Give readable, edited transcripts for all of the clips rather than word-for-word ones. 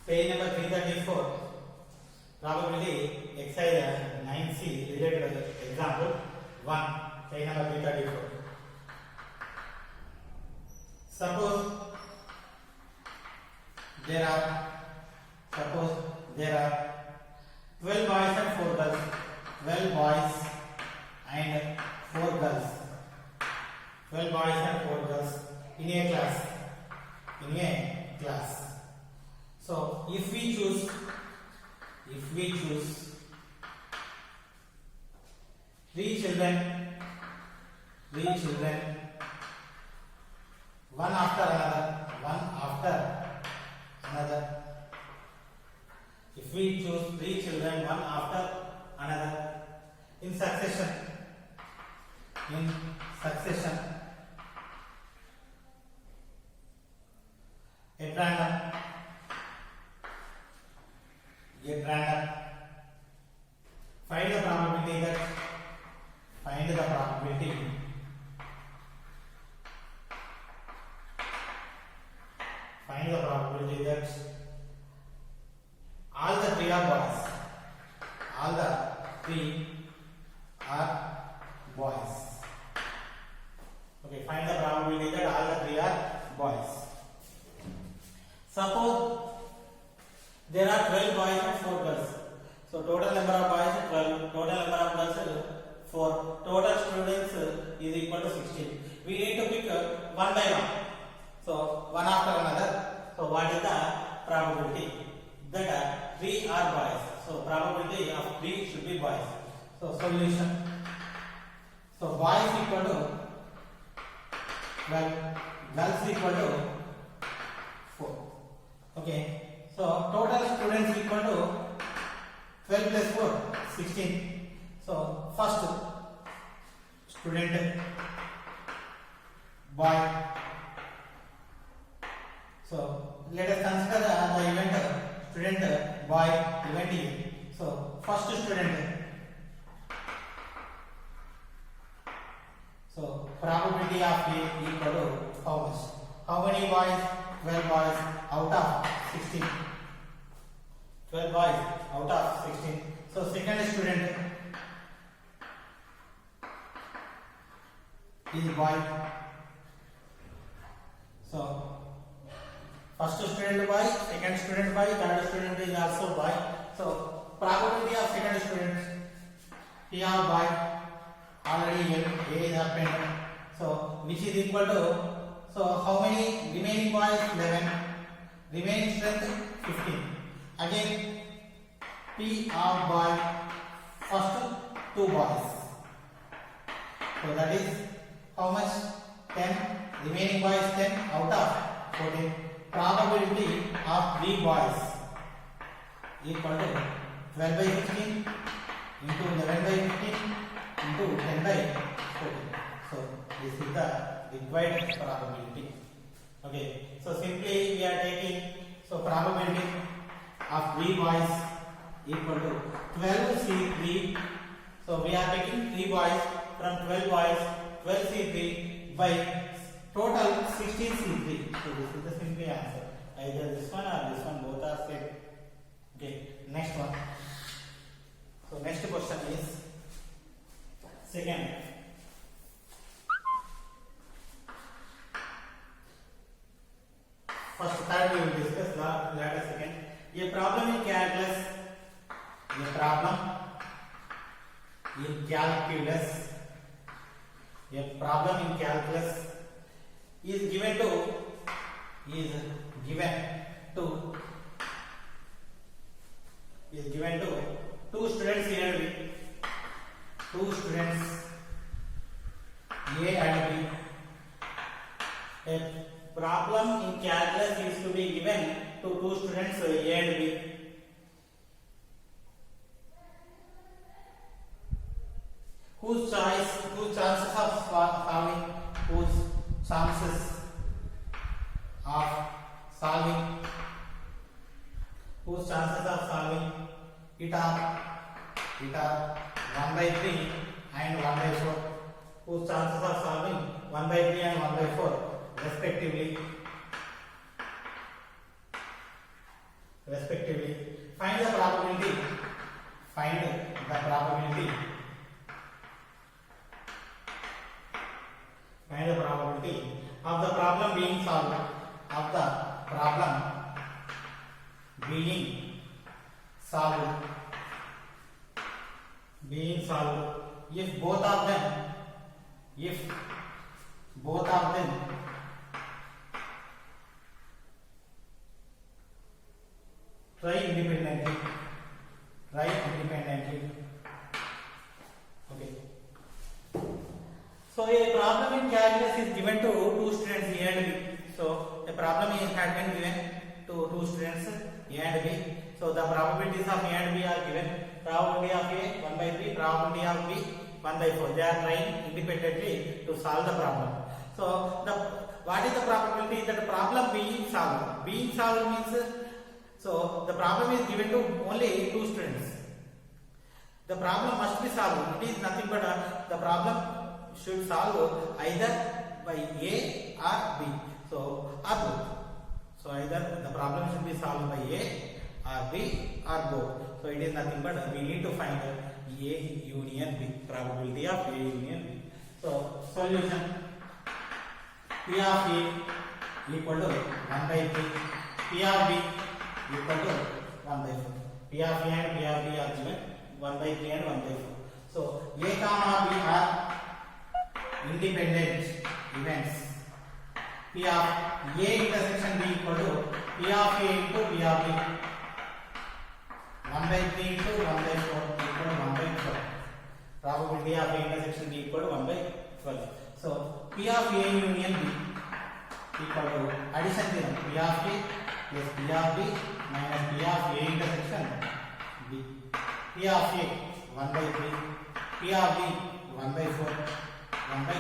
Page number 334. Probability exercise 9C related example 1. Page number 334. Suppose there are 12 boys and 4 girls. 12 boys and 4 girls. 12 boys and 4 girls in a class. So if we choose 3 children, one after another. If we choose 3 children one after another in succession at random, find the probability that all the 3 are boys. Okay, find the probability that all the 3 are boys. Suppose there are 12 boys and 4 girls. So total number of boys is 12, total number of girls is 4. Total students is equal to 16. We need to pick one by one. So one after another. So what is the probability that 3 are boys? So probability of 3 should be boys. So solution. So boys equal to 12, girls equal to 4. Okay. So total students equal to 12 plus 4, 16. So first student boy. So let us consider the event student boy event A. So first student. So probability of A equal to how much? How many boys? 12 boys out of 16. 12 boys out of 16. So second student is boy. So first student boy, second student boy, third student is also boy. So probability of second student, here boy, already A is happened. So which is equal to, so how many remaining boys? 11. Remaining strength 15. Again P of boy, first 2 boys. So that is how much? 10. Remaining boys 10 out of 14. Probability of 3 boys equal to 12 by 15 into 11 by 15 into 10 by 14. So this is the required probability. Okay. So simply we are taking, so probability of 3 boys equal to 12C3. So we are taking 3 boys from 12 boys, 12C3 by total 16C3. So this is the simple answer. Either this one or this one, both are same. Okay, next one. So next question is second. First, third we will discuss, later second. A problem in calculus is given to two students A and B. Two students A and B. A problem in calculus is to be given to two students A and B. Whose chances of solving it are 1 by 3 and 1 by 4. Whose chances of solving 1 by 3 and 1 by 4 respectively. respectively. Find the probability. Find the probability. Find the probability of the problem being solved. Of the problem being solved. Being solved. If both of them try independently. Okay. So a problem in calculus is given to two students A and B. So a problem had been given to two students A and B. So the probabilities of A and B are given. Probability of A 1 by 3, probability of B 1 by 4. They are trying independently to solve the problem. So what is the probability that the problem being solved? Being solved means, so the problem is given to only two students. The problem must be solved. It is nothing but the problem should solve either by A or B. So or both. So either the problem should be solved by A or B or both. So it is nothing but we need to find A union B. Probability of A union B. So solution. P of A equal to 1 by 3. P of B equal to 1 by 4. P of A and P of B are given 1 by 3 and 1 by 4. So A comma B are independent events. P of A intersection B equal to P of A into P of B. 1 by 3 into 1 by 4 equal to 1 by 12. Probability of A intersection B equal to 1 by 12. So P of A union B equal to addition theorem. P of A plus P of B minus P of A intersection B. P of A 1 by 3. P of B 1 by 4. 1 by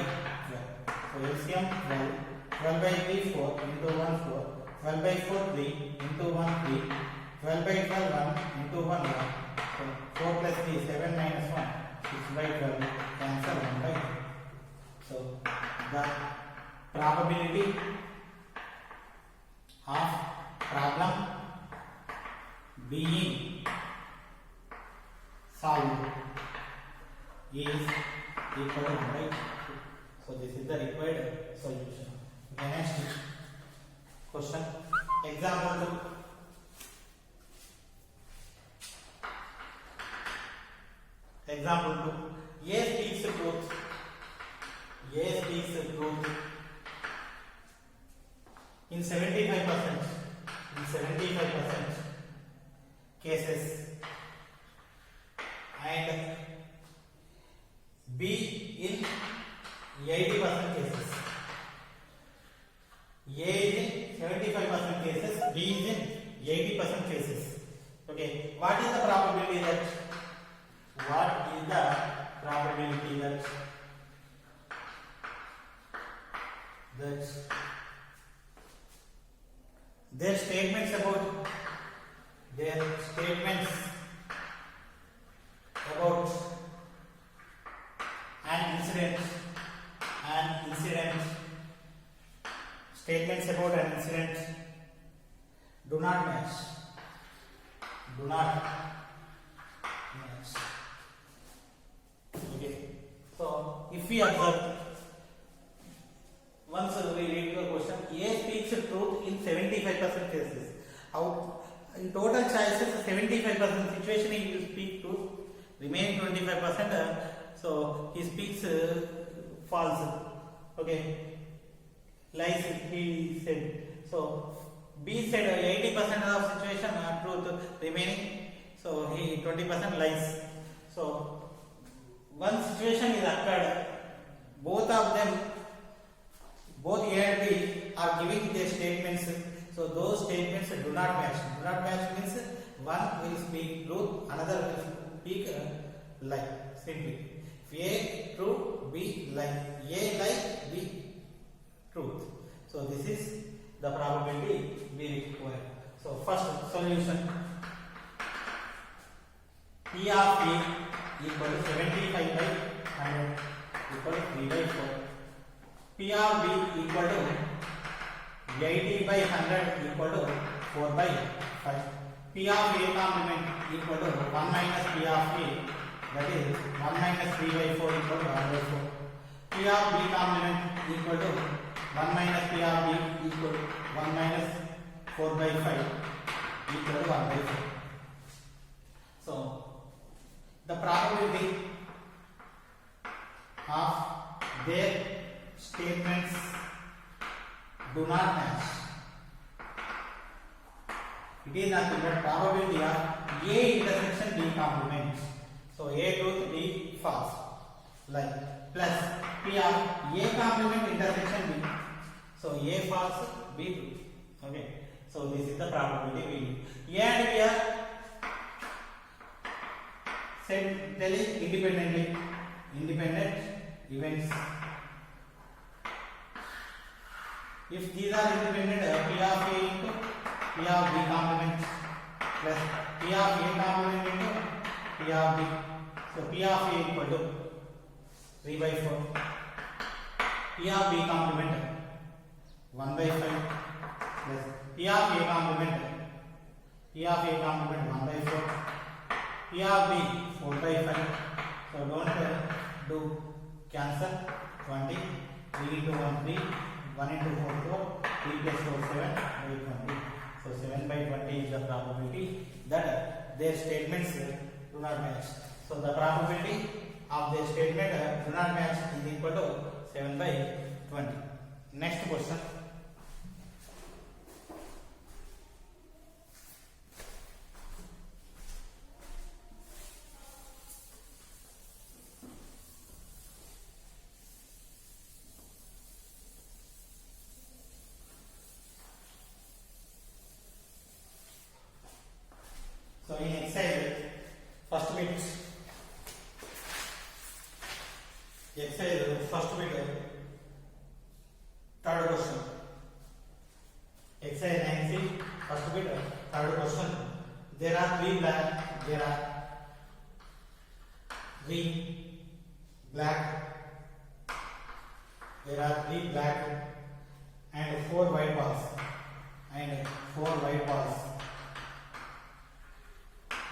12. So LCM 12. 12 by 3 4 into 1 4. 12 by 4 3 into 1 3. 12 by 12 1 into 1 1. So 4 plus 3 7 minus 1 6 by 12. Cancel 1 by 2. So the probability of problem being solved is equal to 1 by 2. So this is the required solution. Okay, next question. Example 2. Example 2. A speaks the truth. A speaks the truth in 75%. In 75% cases, and B in 80% cases. A is in 75% cases, B is in 80% cases. Okay, what is the probability that? What is the probability that their statements about an incident statements about an incident do not match. Okay, so if we observe, once we read the question, A speaks the truth in 75% cases. Out in total choices, 75% situation he will speak truth. Remaining 25%, so he speaks false. Okay, lies he said. So B said 80% of situation truth. Remaining, so he 20% lies. So one situation is occurred. Both of them, both A and B are giving their statements. So those statements do not match. Do not match means one will speak truth, another will speak lie. Simply, if A true, B lie. A lie, B truth. So this is the probability we require. So first solution. P of A equal to 75 by 100 equal to 3 by 4. P of B equal to 80 by 100 equal to 4 by 5. P of A complement equal to 1 minus P of A, that is 1 minus 3 by 4 equal to 1 by 4. P of B complement equal to 1 minus P of B equal to 1 minus 4 by 5 equal to 1 by 4. So the probability of their statements do not match. It is nothing but probability of A intersection B complement. So A truth, B false. Like plus P of A complement intersection B. So A false, B true. Okay. So this is the probability we need. A and B are said telling independently. Independent events. If these are independent, P of A into P of B complement plus P of A complement into P of B. So P of A equal to 3 by 4. P of B complement 1 by 5 plus P of A complement 1 by 4. P of B 4 by 5. So don't do cancel. 20. 3 into 1 3. 1 into 4 4. 3 plus 4 7 by 20. So 7 by 20 is the probability that their statements do not match. So the probability of their statement do not match is equal to 7 by 20. Next question. So in exercise, first bit, third question. Exercise 9C, first bit, third question. There are three black and 4 white balls.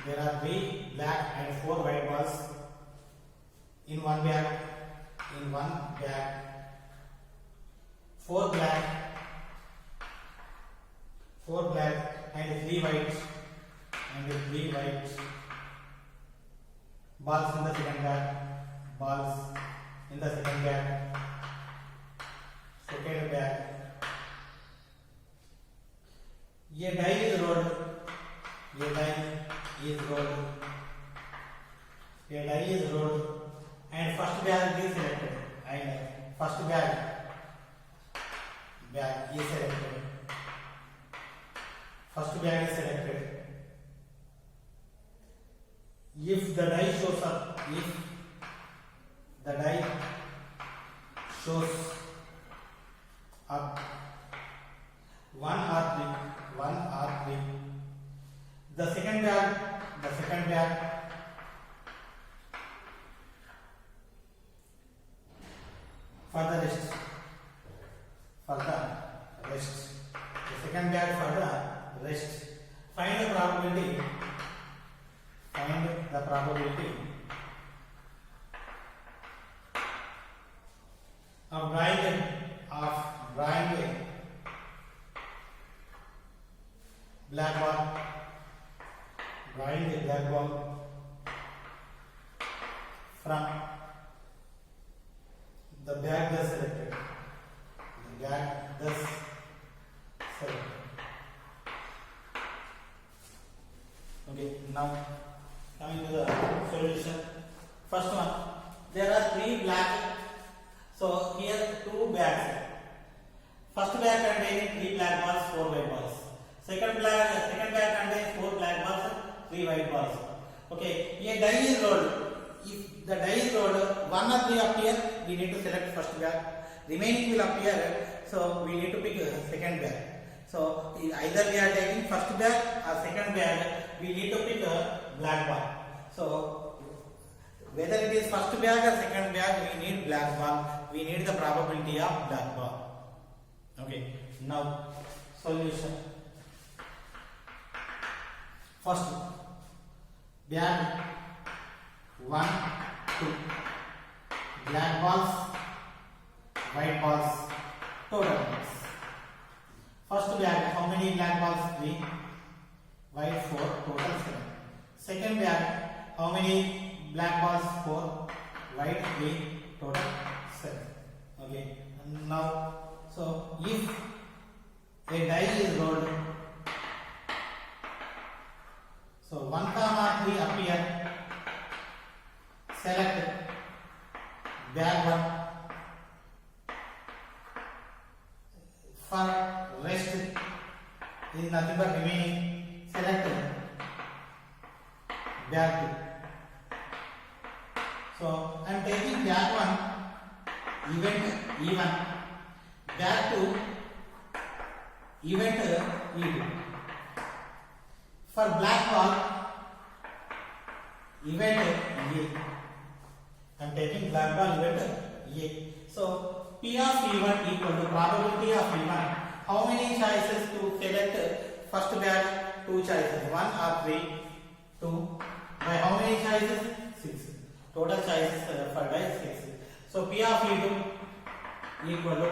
There are 3 black and 4 white balls in one bag. 4 black and 3 white balls in the second bag. A die is rolled. And first bag is selected. First bag is selected. If the die shows up, one or three, the second bag for the rest. The second bag for the rest. Find the probability of drawing black ball from the bag thus selected. Okay, now coming to the solution. First one, there are 3 black. So here 2 bags. First bag containing 3 black balls, 4 white balls. Second bag contains 4 black balls, 3 white balls. Okay, a die is rolled. If the die is rolled, 1 or 3 appear, we need to select first bag. Remaining will appear, so we need to pick second bag. So either we are taking first bag or second bag, we need to pick a black ball. So whether it is first bag or second bag, we need black ball. We need the probability of black ball. Okay, now solution. First bag 1, 2. Black balls, white balls, total balls. First bag, how many black balls? 3, white 4, total 7. Second bag, how many black balls? 4, white 3, total 7. Okay. And now, so if a die is rolled, so 1, 3 appear. Select bag 1. For rest is nothing but remaining. Select bag 2. So I am taking bag 1 event E1, bag 2 event E2. For black ball event A. I am taking black ball event A. So P of E1 equal to probability of E1. How many choices to select? First bag 2 choices, 1 or 3, 2. By how many choices? 6. Total choices for die 6. So P of E2 equal to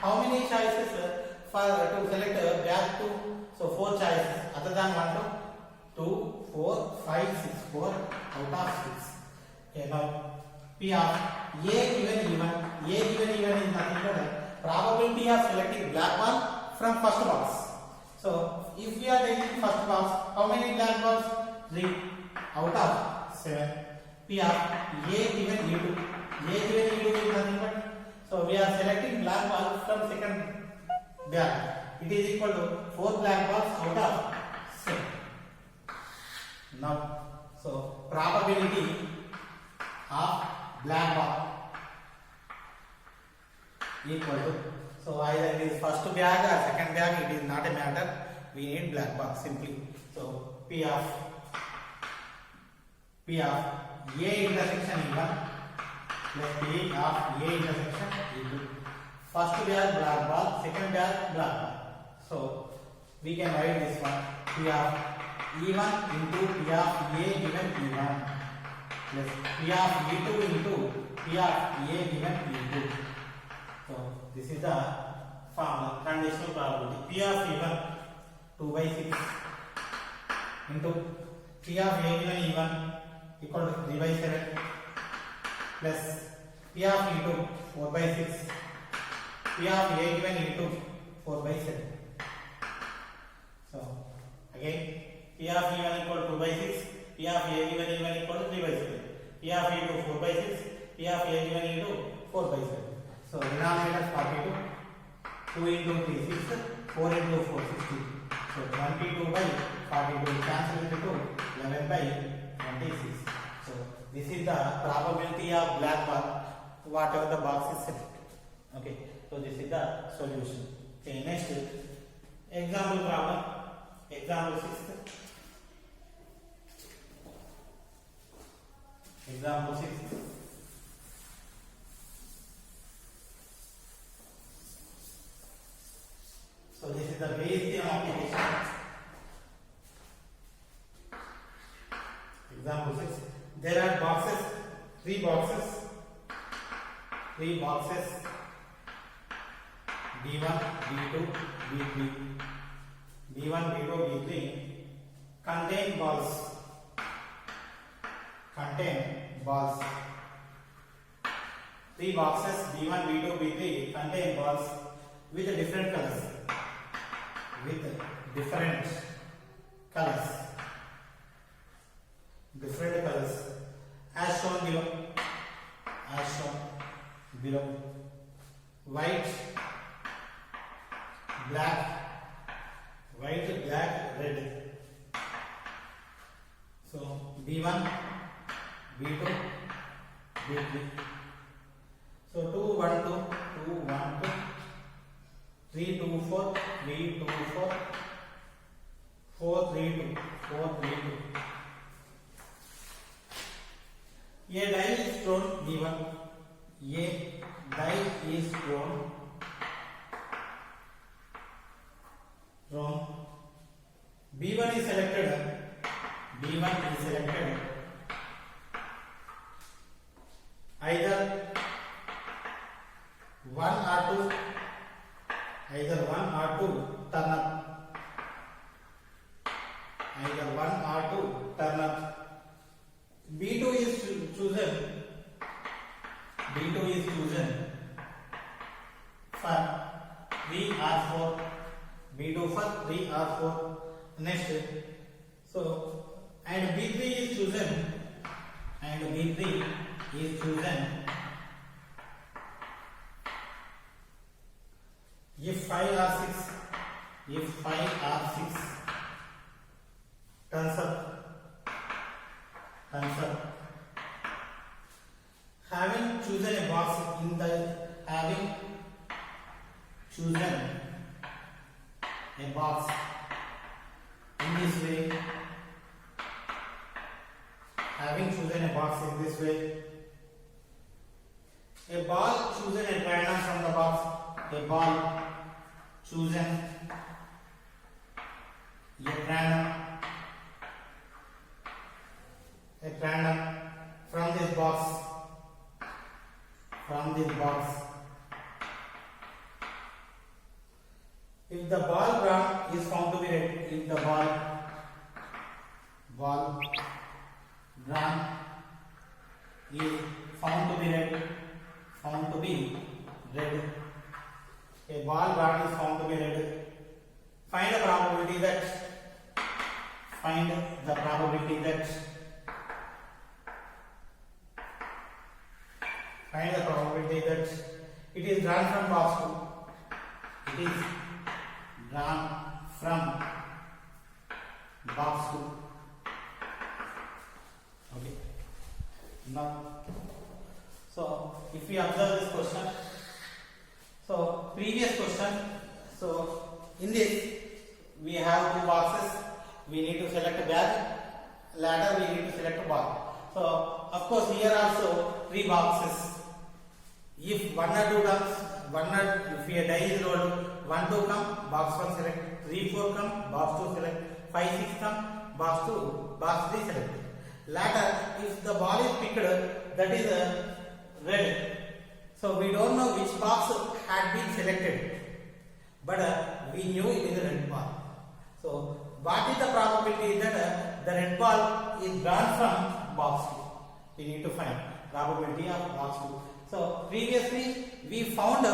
how many choices for to select bag 2? So 4 choices. Other than 1 to 2, 4, 5, 6, 4 out of 6. Okay, now P of A given E1. A given E1 is nothing but probability of selecting black ball from first box. So if we are taking first box, how many black balls? 3 out of 7. P of A given E2. A given E2 is nothing but, so we are selecting black ball from second bag. It is equal to 4 black balls out of 7. Now, so probability of black ball equal to, so either it is first bag or second bag, it is not a matter. We need black ball simply. So P of A intersection E1 plus P of A intersection E2. First bag black ball, second bag black ball. So we can write this one, P of E1 into P of A given E1 plus P of E2 into P of A given E2. So this is the formula, conditional probability. P of E1 2 by 6 into P of A given E1 equal to 3 by 7 plus P of E2 4 by 6, P of A given E2 4 by 7. So again, P of E1 equal to 2 by 6, P of A given E1 equal to 3 by 7, P of E2 4 by 6, P of A given E2 4 by 7. So denominator 42, 2 into 3 6, 4 into 4 60. So 22 by 42 cancel into 2, 11 by 26. So this is the probability of black ball whatever the box is set. Okay, so this is the solution. Okay, next example problem. Example 6. Example 6. So this is the base theorem application. Example 6. There are boxes, 3 boxes, B1, B2, B3. B1, B2, B3 contain balls. 3 boxes B1, B2, B3 contain balls with different colors. Different colors as shown below. White, black, red. So B1, B2, B3. So 2 1 2, 2 1 2, 3 2 4, 3 2 4, 4 3 2, 4 3 2. A die is thrown B1. A die is thrown. B1 is selected. B1 is selected. Either 1 or 2, either 1 or 2 turn up. Either 1 or 2 turn up. B2 is chosen. B2 is chosen for 3 or 4. B2 for 3 or 4. Next, so and B3 is chosen. And B3 is chosen if 5 or 6. If 5 or 6 turns up. Having chosen a box in the having chosen a box in this way, having chosen a box in this way, a ball chosen at random from the box, a ball chosen at random from this box, if the ball drawn is found to be red, if the ball drawn is found to be red, a ball drawn is found to be red, find the probability that it is drawn from box 2. It is drawn from box 2. Okay. Now, so if we observe this question, so previous question, so in this we have 2 boxes. We need to select a bag, ladder we need to select a ball. So of course here also 3 boxes. If 1 or 2 comes, if a die is rolled, 1, 2 come, box 1 select, 3, 4 come, box 2 select, 5, 6 come, box 2, box 3 select. Ladder, if the ball is picked, that is red. So we don't know which box had been selected, but we knew it is a red ball. So what is the probability that the red ball is drawn from box 2? We need to find probability of box 2. So previously we found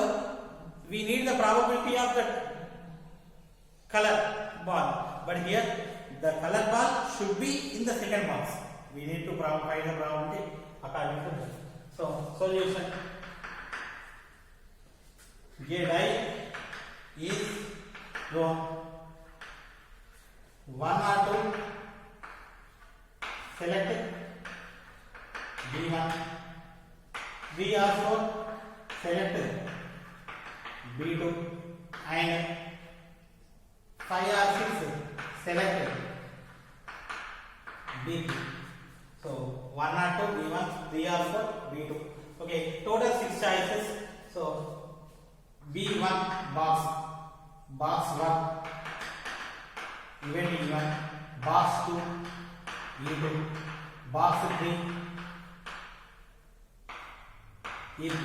we need the probability of the color ball, but here the color ball should be in the second box. We need to find the probability according to this. So solution: a die is thrown, 1 or 2 select B1, 3 or 4 select B2, and 5 or 6 select B3. So 1 or 2 B1, 3 or 4 B2. Okay, total 6 choices. So B1 box 1 event E1, box 2 E2, box 3 E3.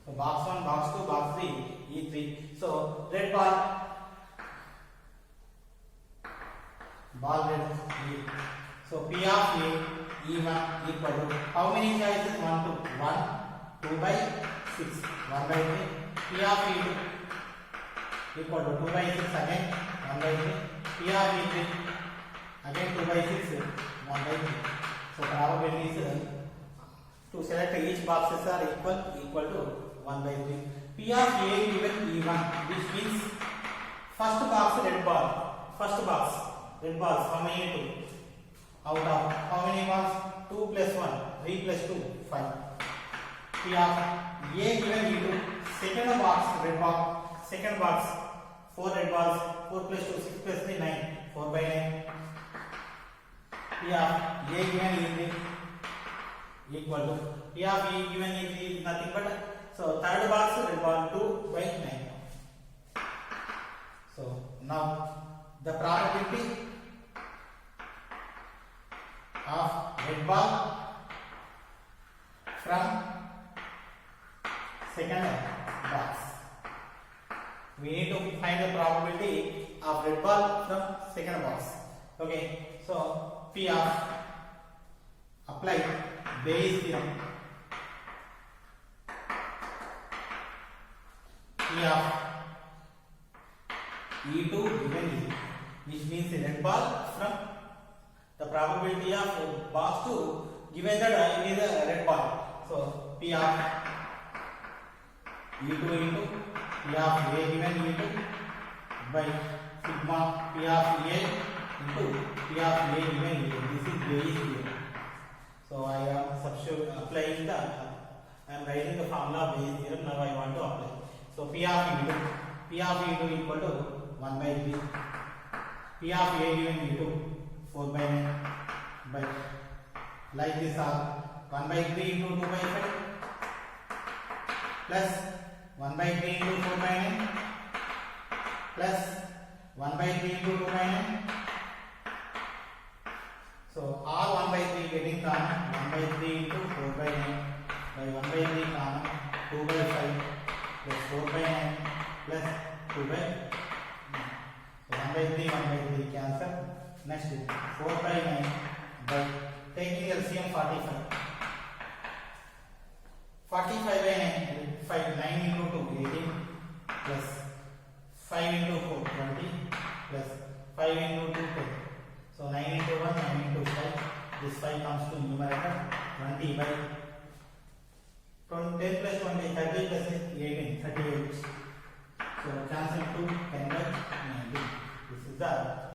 So box 1, box 2, box 3 E3. So red ball red E. So P of A E1 equal to how many choices? 1 to 1, 2 by 6, 1 by 3. P of E2 equal to 2 by 6 again, 1 by 3. P of E3 again 2 by 6, 1 by 3. So probabilities to select each boxes are equal to 1 by 3. P of A given E1, which means first box red ball. First box red balls, how many? 2. Out of how many balls? 2 plus 1, 3 plus 2, 5. P of A given E2, second box red ball. Second box 4 red balls, 4 plus 2, 6 plus 3, 9, 4 by 9. P of A given E3 equal to P of E given E3 is nothing but, so third box red ball 2 by 9. So now the probability of red ball from second box. We need to find the probability of red ball from second box. Okay, so P of apply Bayes theorem. P of E2 given E, which means the red ball from the probability of box 2 given that it is a red ball. So P of E2 into P of A given E2 by sigma P of A into P of A given E2. This is Bayes theorem. So I am applying the, I am writing the formula of Bayes theorem. Now I want to apply. So P of E2 equal to 1 by 3. P of A given E2 4 by 9 by like this all 1 by 3 into 2 by 5 plus 1 by 3 into 4 by 9 plus 1 by 3 into 2 by 9. So all 1 by 3 getting common, 1 by 3 into 4 by 9 by 1 by 3 common, 2 by 5 plus 4 by 9 plus 2 by 9. So 1 by 3 cancel. Next 4 by 9 by taking LCM 45. 45 by 9 into 2 18 plus 5 into 4 20 plus 5 into 2 10. So 9 into 1 9 into 5. This 5 comes to numerator 20 by 10 plus 20 30 plus 18 38. So cancel 2 10 by 19. This is the